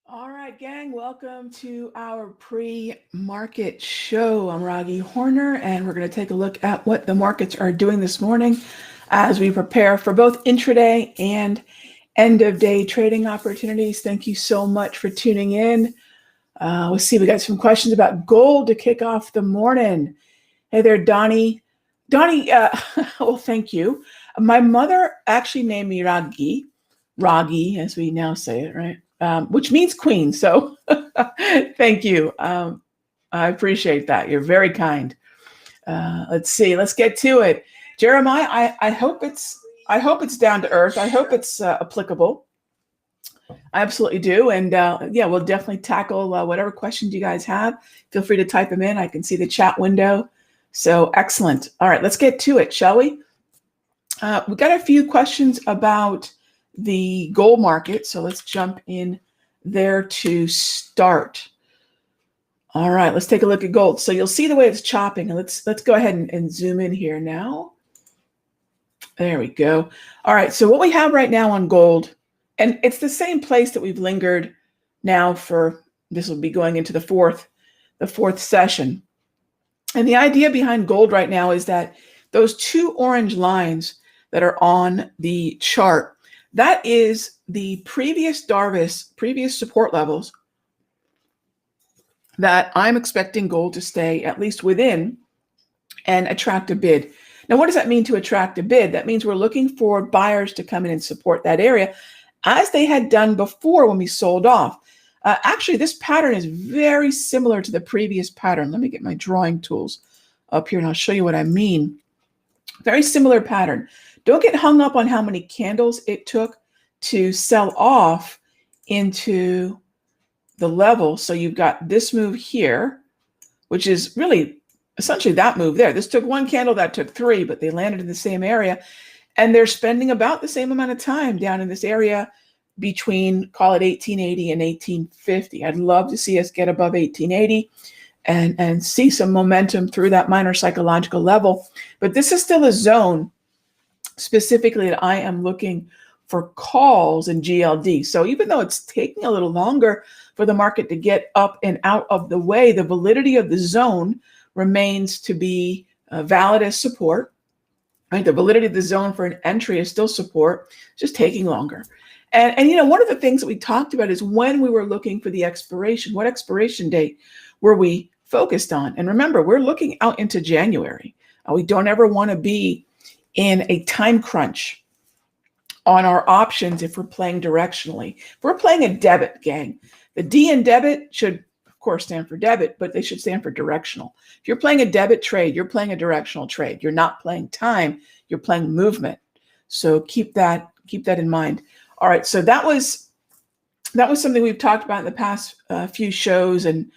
All right, gang, welcome to our pre-market show. I'm Raghee Horner, and we're going to take a look at what the markets are doing this morning as we prepare for both intraday and end of day trading opportunities. Thank you so much for tuning in. Let's see, we got some questions about gold to kick off the morning. Hey there, Donnie. Donnie, well, thank you. My mother actually named me Raghee, as we now say it, right? Which means queen. So thank you. I appreciate that. You're very kind. Let's see. Let's get to it. Jeremiah, I hope it's down to earth. I hope it's applicable. I absolutely do. And yeah, we'll definitely tackle whatever questions you guys have. Feel free to type them in. I can see the chat window. So excellent. All right, let's get to it, shall we? We got a few questions about the gold market. So let's jump in there to start. All right, let's take a look at gold. So you'll see the way it's chopping. And let's go ahead and zoom in here now. There we go. All right, so what we have right now on gold, and it's the same place that we've lingered now for, this will be going into the fourth session. And the idea behind gold right now is that those two orange lines that are on the chart, that is the previous support levels that I'm expecting gold to stay at least within and attract a bid. Now, what does that mean to attract a bid? That means we're looking for buyers to come in and support that area as they had done before when we sold off. Actually, this pattern is very similar to the previous pattern. Let me get my drawing tools up here and I'll show you what I mean. Very similar pattern. Don't get hung up on how many candles it took to sell off into the level. So you've got this move here, which is really essentially that move there. This took one candle, that took three, but they landed in the same area. And they're spending about the same amount of time down in this area between, call it 1880 and 1850. I'd love to see us get above 1880 and see some momentum through that minor psychological level. But this is still a zone specifically that I am looking for calls in GLD. So even though it's taking a little longer for the market to get up and out of the way, the validity of the zone remains to be valid as support. Right? The validity of the zone for an entry is still support, just taking longer. And you know, one of the things that we talked about is when we were looking for the expiration, what expiration date were we focused on? And remember, we're looking out into January. We don't ever want to be in a time crunch on our options if we're playing directionally. If we're playing a debit, gang, the D in debit should, of course, stand for debit, but they should stand for directional. If you're playing a debit trade, you're playing a directional trade. You're not playing time, you're playing movement. So keep that in mind. All right, so that was something we've talked about in the past few shows. And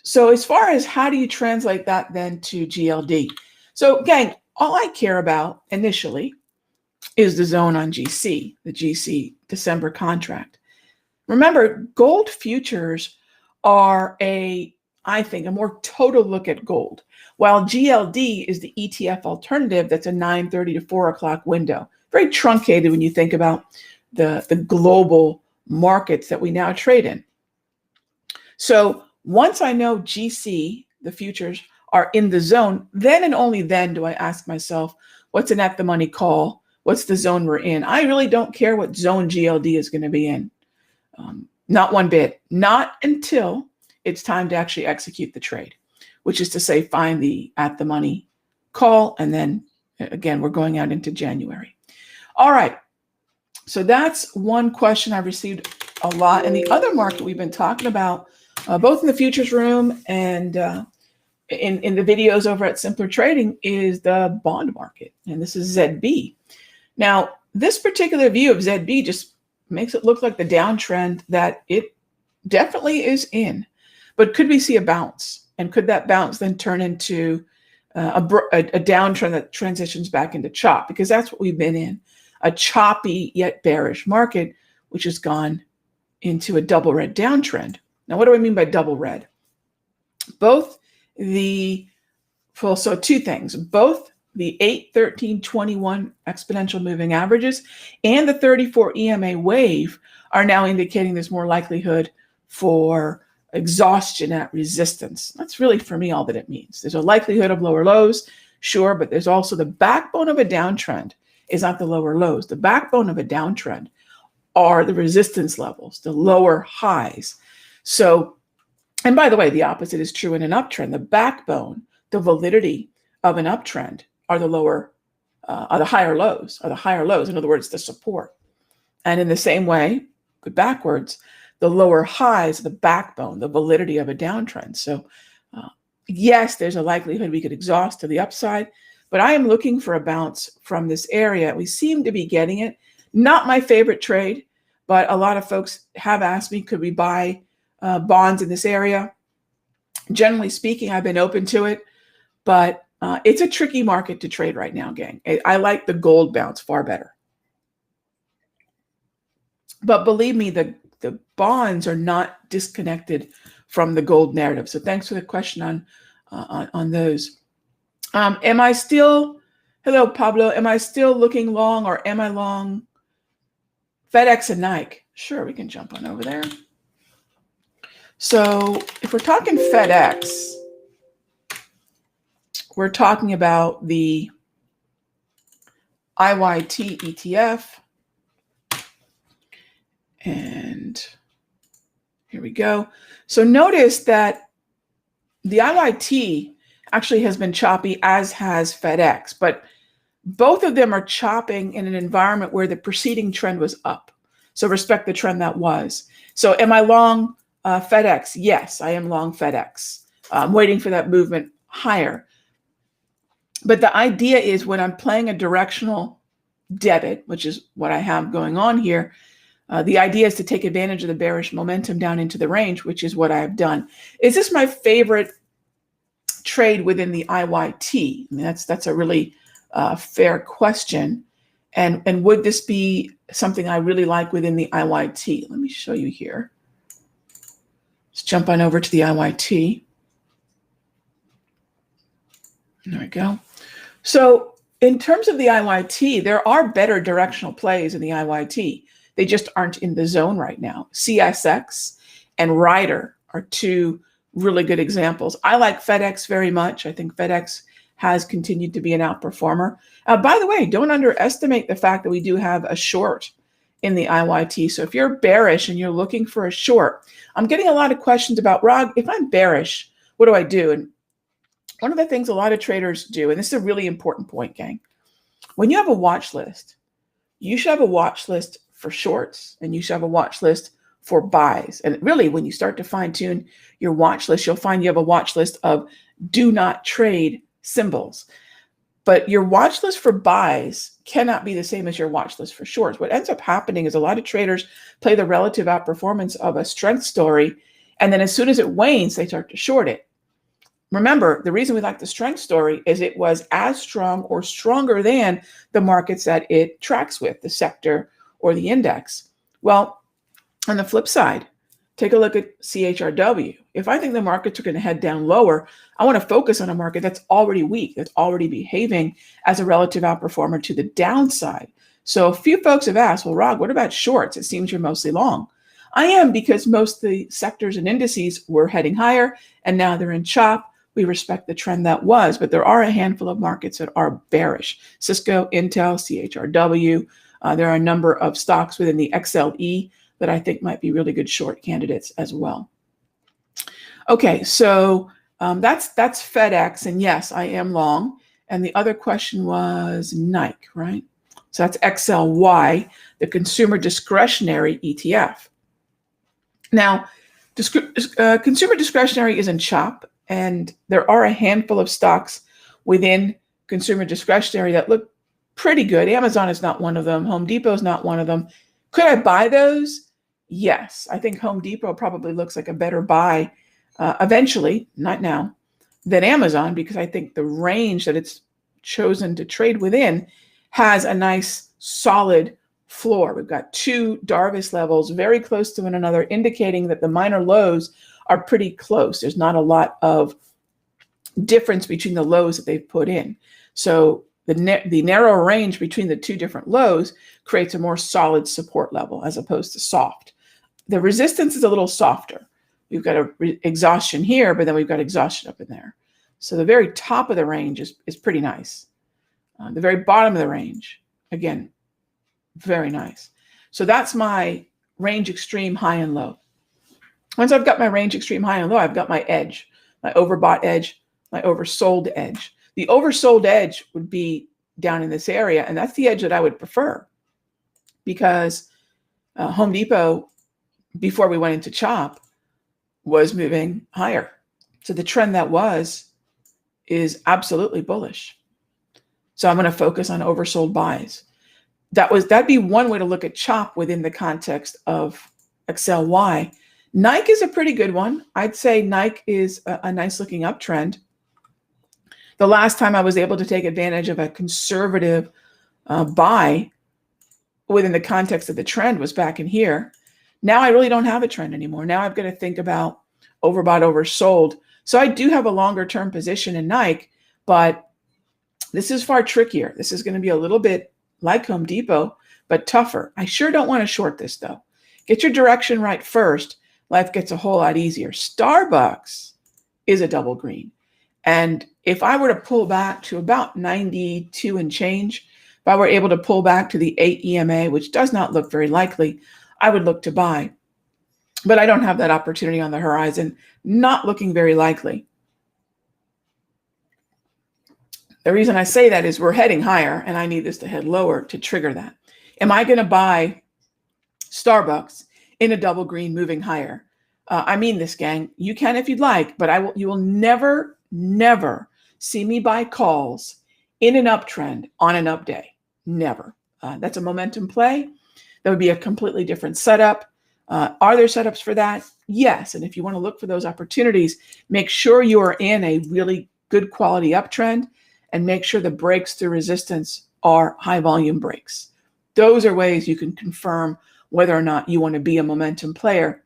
so as far as how do you translate that then to GLD? So gang, all I care about initially is the zone on GC, the GC December contract. Remember, gold futures are I think, a more total look at gold, while GLD is the ETF alternative that's a 9:30 to 4 o'clock window. Very truncated when you think about the global markets that we now trade in. So once I know GC, the futures, are in the zone, then and only then do I ask myself, what's an at the money call? What's the zone we're in? I really don't care what zone GLD is going to be in. Not one bit. Not until it's time to actually execute the trade, which is to say find the at the money call. And then again, we're going out into January. All right. So that's one question I've received a lot. And the other market we've been talking about, both in the futures room and in the videos over at Simpler Trading, is the bond market. And this is ZB. Now, this particular view of ZB just makes it look like the downtrend that it definitely is in. But could we see a bounce? And could that bounce then turn into a downtrend that transitions back into chop? Because that's what we've been in, a choppy yet bearish market, which has gone into a double red downtrend. Now, what do I mean by double red? So two things, both the 8, 13, 21 exponential moving averages and the 34 EMA wave are now indicating there's more likelihood for exhaustion at resistance. That's really, for me, all that it means. There's a likelihood of lower lows, sure, but there's also the backbone of a downtrend is not the lower lows. The backbone of a downtrend are the resistance levels, the lower highs. So, and by the way, the opposite is true in an uptrend. The backbone, the validity of an uptrend are the higher lows, In other words, the support. And in the same way, but backwards, the lower highs, the backbone, the validity of a downtrend. So yes, there's a likelihood we could exhaust to the upside, but I am looking for a bounce from this area. We seem to be getting it. Not my favorite trade, but a lot of folks have asked me, could we buy bonds in this area? Generally speaking, I've been open to it, but it's a tricky market to trade right now, gang. I like the gold bounce far better. But believe me, the bonds are not disconnected from the gold narrative. So thanks for the question on those. Hello, Pablo, am I still looking long, or am I long FedEx and Nike? Sure, we can jump on over there. So if we're talking FedEx, we're talking about the IYT ETF. And here we go. So notice that the IYT actually has been choppy, as has FedEx, but both of them are chopping in an environment where the preceding trend was up. So respect the trend that was. So am I long FedEx? Yes, I am long FedEx. I'm waiting for that movement higher. But the idea is, when I'm playing a directional debit, which is what I have going on here, the idea is to take advantage of the bearish momentum down into the range, which is what I have done. Is this my favorite trade within the IYT? I mean, that's a really fair question. And would this be something I really like within the IYT? Let me show you here. Let's jump on over to the IYT. There we go. So in terms of the IYT, there are better directional plays in the IYT. They just aren't in the zone right now. CSX and Ryder are two really good examples. I like FedEx very much. I think FedEx has continued to be an outperformer. By the way, don't underestimate the fact that we do have a short in the IYT. So if you're bearish and you're looking for a short, I'm getting a lot of questions about, Rag, if I'm bearish, what do I do? And one of the things a lot of traders do, and this is a really important point, gang, when you have a watch list, you should have a watch list for shorts, and you should have a watch list for buys. And really, when you start to fine tune your watch list, you'll find you have a watch list of do not trade symbols. But your watch list for buys cannot be the same as your watch list for shorts. What ends up happening is a lot of traders play the relative outperformance of a strength story, and then as soon as it wanes, they start to short it. Remember, the reason we like the strength story is it was as strong or stronger than the markets that it tracks with, the sector or the index. Well, on the flip side, take a look at CHRW. If I think the markets are going to head down lower, I want to focus on a market that's already weak, that's already behaving as a relative outperformer to the downside. So a few folks have asked, well, Rog, what about shorts? It seems you're mostly long. I am, because most of the sectors and indices were heading higher, and now they're in chop. We respect the trend that was, but there are a handful of markets that are bearish. Cisco, Intel, CHRW. There are a number of stocks within the XLE that I think might be really good short candidates as well. Okay, so that's FedEx, and yes, I am long. And the other question was Nike, right? So that's XLY, the consumer discretionary ETF. Now, consumer discretionary is in chop, and there are a handful of stocks within consumer discretionary that look pretty good. Amazon is not one of them. Home Depot is not one of them. Could I buy those? Yes. I think Home Depot probably looks like a better buy eventually, not now, than Amazon, because I think the range that it's chosen to trade within has a nice solid floor. We've got two Darvis levels very close to one another, indicating that the minor lows are pretty close. There's not a lot of difference between the lows that they've put in. So the narrow range between the two different lows creates a more solid support level as opposed to soft. The resistance is a little softer. We've got exhaustion here, but then we've got exhaustion up in there. So the very top of the range is pretty nice. The very bottom of the range, again, very nice. So that's my range extreme high and low. Once I've got my range extreme high and low, I've got my edge, my overbought edge, my oversold edge. The oversold edge would be down in this area, and that's the edge that I would prefer because Home Depot, before we went into chop, was moving higher. So the trend that is absolutely bullish. So I'm going to focus on oversold buys. That'd be one way to look at chop within the context of XLY. Nike is a pretty good one. I'd say Nike is a nice looking uptrend. The last time I was able to take advantage of a conservative buy within the context of the trend was back in here. Now I really don't have a trend anymore. Now I've got to think about overbought, oversold. So I do have a longer term position in Nike, but this is far trickier. This is going to be a little bit like Home Depot, but tougher. I sure don't want to short this though. Get your direction right first. Life gets a whole lot easier. Starbucks is a double green. And if I were to pull back to about 92 and change, if I were able to pull back to the 8 EMA, which does not look very likely, I would look to buy. But I don't have that opportunity on the horizon, not looking very likely. The reason I say that is we're heading higher and I need this to head lower to trigger that. Am I going to buy Starbucks in a double green moving higher? I mean this, gang. You can if you'd like, but you will never see me buy calls in an uptrend on an up day. Never. That's a momentum play. That would be a completely different setup. Are there setups for that? Yes. And if you want to look for those opportunities, make sure you are in a really good quality uptrend and make sure the breaks through resistance are high volume breaks. Those are ways you can confirm whether or not you want to be a momentum player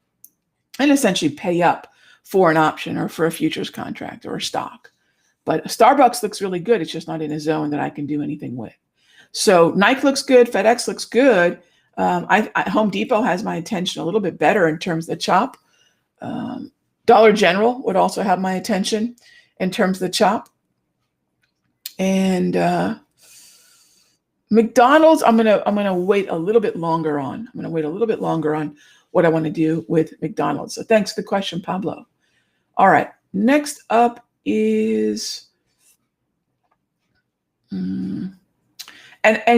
and essentially pay up for an option or for a futures contract or a stock. But Starbucks looks really good. It's just not in a zone that I can do anything with. So Nike looks good. FedEx looks good. Home Depot has my attention a little bit better in terms of the chop. Dollar General would also have my attention in terms of the chop. And McDonald's, I'm gonna wait a little bit longer on. I'm gonna wait a little bit longer on what I want to do with McDonald's. So thanks for the question, Pablo. All right, next up is and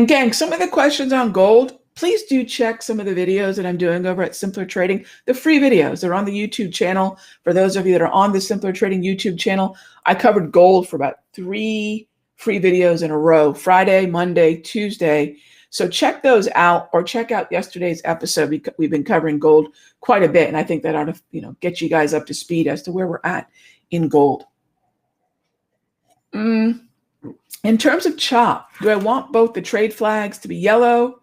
gang, some of the questions on gold. Please do check some of the videos that I'm doing over at Simpler Trading. The free videos, they're on the YouTube channel. For those of you that are on the Simpler Trading YouTube channel, I covered gold for about 3 free videos in a row, Friday, Monday, Tuesday. So check those out or check out yesterday's episode. We've been covering gold quite a bit. And I think that ought to, get you guys up to speed as to where we're at in gold. In terms of chop, do I want both the trade flags to be yellow?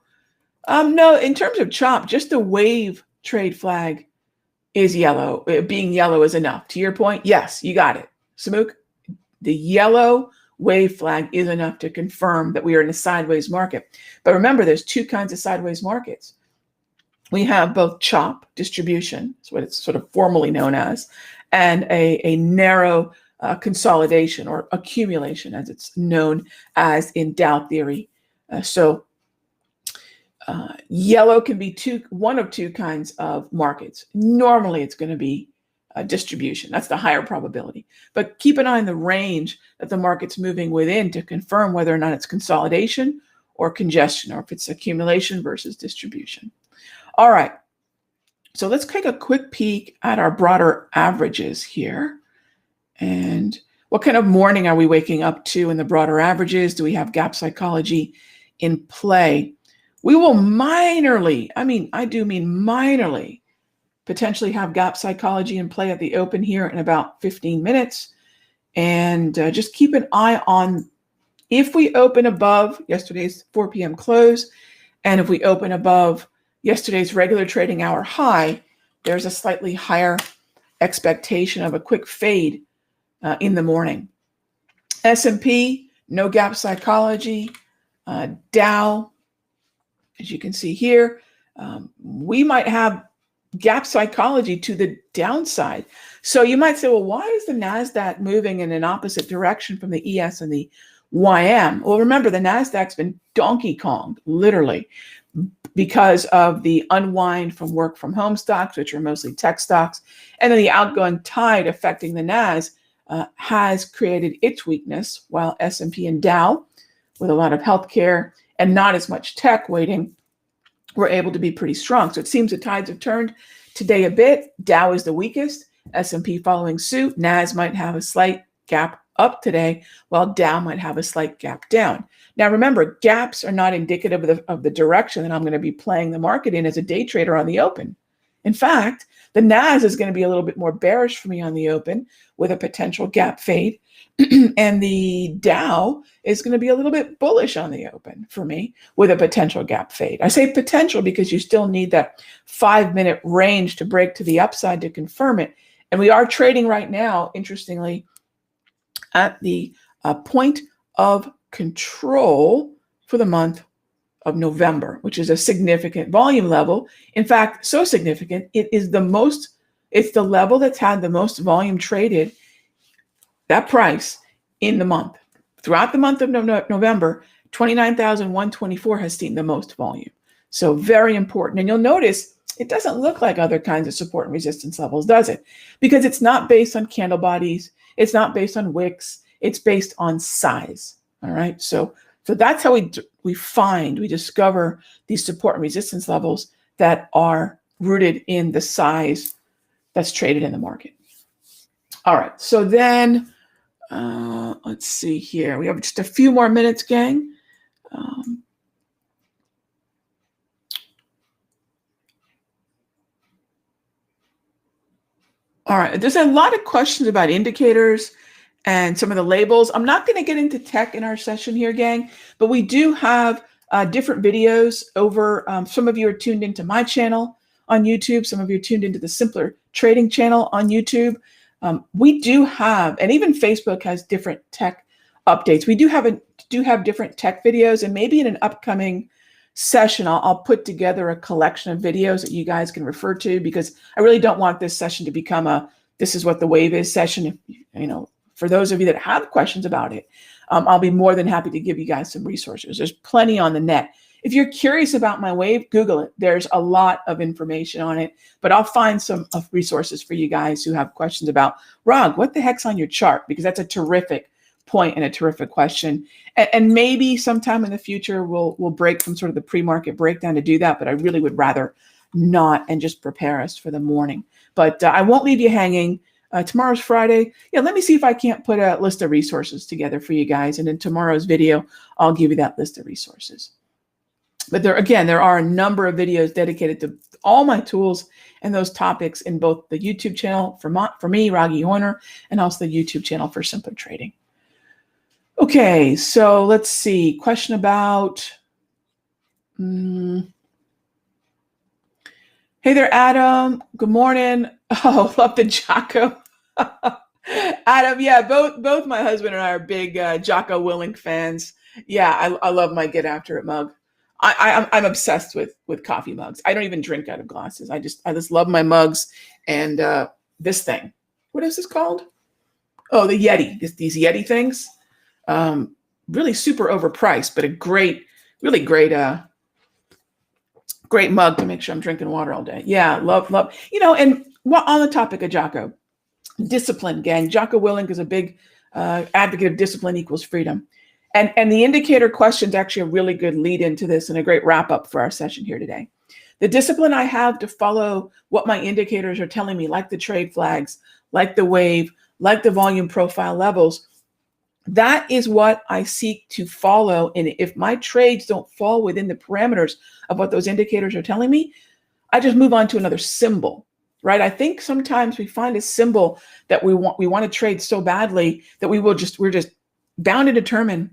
No, in terms of chop, just the wave trade flag is yellow. Being yellow is enough. To your point, yes, you got it. Samuk, the yellow wave flag is enough to confirm that we are in a sideways market. But remember, there's 2 kinds of sideways markets. We have both chop distribution, that's what it's sort of formally known as, and a narrow consolidation or accumulation, as it's known as in Dow theory. Yellow can be one of 2 kinds of markets. Normally, it's going to be distribution. That's the higher probability. But keep an eye on the range that the market's moving within to confirm whether or not it's consolidation or congestion, or if it's accumulation versus distribution. All right. So let's take a quick peek at our broader averages here. And what kind of morning are we waking up to in the broader averages? Do we have gap psychology in play? We will minorly, I do mean minorly, potentially have gap psychology in play at the open here in about 15 minutes. And just keep an eye on if we open above yesterday's 4 p.m. close, and if we open above yesterday's regular trading hour high, there's a slightly higher expectation of a quick fade in the morning. S&P no gap psychology. Dow, as you can see here, we might have gap psychology to the downside. So you might say, well, why is the NASDAQ moving in an opposite direction from the ES and the YM? Well, remember, the NASDAQ's been Donkey Konged, literally, because of the unwind from work from home stocks, which are mostly tech stocks, and then the outgoing tide affecting the NAS has created its weakness, while S&P and Dow, with a lot of healthcare and not as much tech weighting, were able to be pretty strong. So it seems the tides have turned today a bit. Dow is the weakest, S&P following suit. NAS might have a slight gap up today, while Dow might have a slight gap down. Now, remember, gaps are not indicative of the direction that I'm going to be playing the market in as a day trader on the open. In fact, the NAS is going to be a little bit more bearish for me on the open with a potential gap fade. And the Dow is going to be a little bit bullish on the open for me with a potential gap fade. I say potential because you still need that 5-minute range to break to the upside to confirm it. And we are trading right now, interestingly, at the point of control for the month of November, which is a significant volume level. In fact, so significant, it's the level that's had the most volume traded, that price, in the month. Throughout the month of November, 29,124 has seen the most volume. So very important. And you'll notice it doesn't look like other kinds of support and resistance levels, does it? Because it's not based on candle bodies. It's not based on wicks. It's based on size. All right. So that's how we discover these support and resistance levels that are rooted in the size that's traded in the market. All right. So then let's see here. We have just a few more minutes, gang. All right. There's a lot of questions about indicators and some of the labels. I'm not going to get into tech in our session here, gang, but we do have different videos over. Some of you are tuned into my channel on YouTube. Some of you are tuned into the Simpler Trading channel on YouTube. We do have, and even Facebook has different tech updates. We do have different tech videos, and maybe in an upcoming session, I'll put together a collection of videos that you guys can refer to, because I really don't want this session to become a "this is what the wave is" session. For those of you that have questions about it, I'll be more than happy to give you guys some resources. There's plenty on the net. If you're curious about my wave, Google it. There's a lot of information on it, but I'll find some resources for you guys who have questions about, Rag, what the heck's on your chart? Because that's a terrific point and a terrific question. And maybe sometime in the future, we'll break from sort of the pre-market breakdown to do that, but I really would rather not, and just prepare us for the morning. But I won't leave you hanging. Tomorrow's Friday. Yeah, let me see if I can't put a list of resources together for you guys. And in tomorrow's video, I'll give you that list of resources. But there are a number of videos dedicated to all my tools and those topics in both the YouTube channel for me, Raghee Horner, and also the YouTube channel for Simpler Trading. Okay, so let's see. Question about... Hey there, Adam. Good morning. Oh, love the Jocko. Adam, yeah, both my husband and I are big Jocko Willink fans. Yeah, I love my Get After It mug. I'm obsessed with coffee mugs. I don't even drink out of glasses. I just love my mugs. And this thing, what is this called? Oh, the Yeti. These Yeti things, really super overpriced, but a really great mug to make sure I'm drinking water all day. Yeah, love. And on the topic of Jocko, discipline, gang. Jocko Willink is a big advocate of discipline equals freedom. And the indicator question is actually a really good lead into this and a great wrap up for our session here today. The discipline I have to follow what my indicators are telling me, like the trade flags, like the wave, like the volume profile levels, that is what I seek to follow. And if my trades don't fall within the parameters of what those indicators are telling me, I just move on to another symbol, right? I think sometimes we find a symbol that we want to trade so badly that we're just bound and determined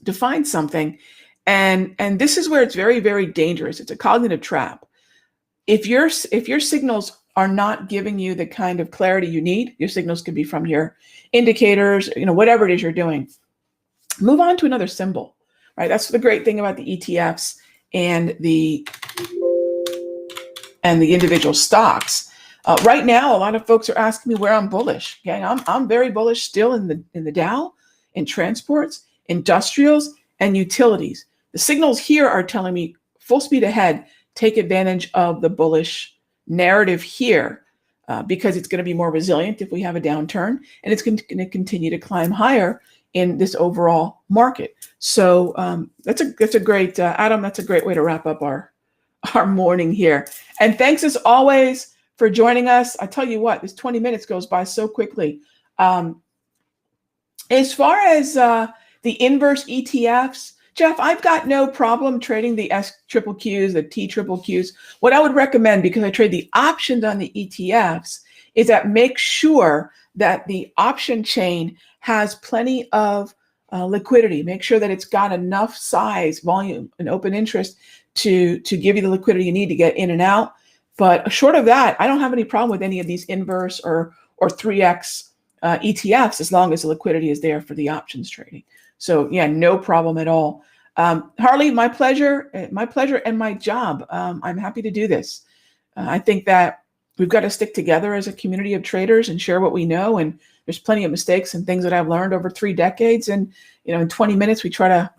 to find something. And this is where it's very, very dangerous. It's a cognitive trap. If your signals are not giving you the kind of clarity you need, your signals could be from your indicators, whatever it is you're doing. Move on to another symbol, right? That's the great thing about the ETFs and the individual stocks. Right now, a lot of folks are asking me where I'm bullish. Gang, I'm very bullish still in the Dow, in transports, industrials, and utilities. The signals here are telling me full speed ahead. Take advantage of the bullish narrative here because it's going to be more resilient if we have a downturn, and it's going to continue to climb higher in this overall market. So that's a great Adam. That's a great way to wrap up our morning here. And thanks as always for joining us. I tell you what, this 20 minutes goes by so quickly. As far as the inverse ETFs, Jeff, I've got no problem trading the SQQs, the TQQs. What I would recommend, because I trade the options on the ETFs, is that make sure that the option chain has plenty of liquidity. Make sure that it's got enough size, volume, and open interest to give you the liquidity you need to get in and out. But short of that, I don't have any problem with any of these inverse or 3X ETFs as long as the liquidity is there for the options trading. So yeah, no problem at all. Harley, my pleasure and my job. I'm happy to do this. I think that we've got to stick together as a community of traders and share what we know. And there's plenty of mistakes and things that I've learned over 3 decades. And in 20 minutes, we try to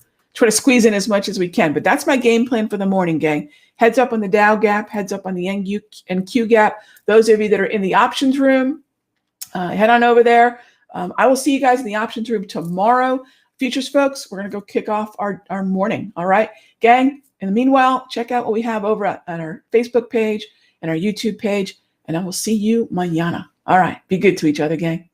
squeeze in as much as we can. But that's my game plan for the morning, gang. Heads up on the Dow gap, heads up on the NQ gap. Those of you that are in the options room, head on over there. I will see you guys in the options room tomorrow. Futures folks, we're going to go kick off our morning. All right, gang. In the meanwhile, check out what we have over on our Facebook page and our YouTube page. And I will see you mañana. All right. Be good to each other, gang.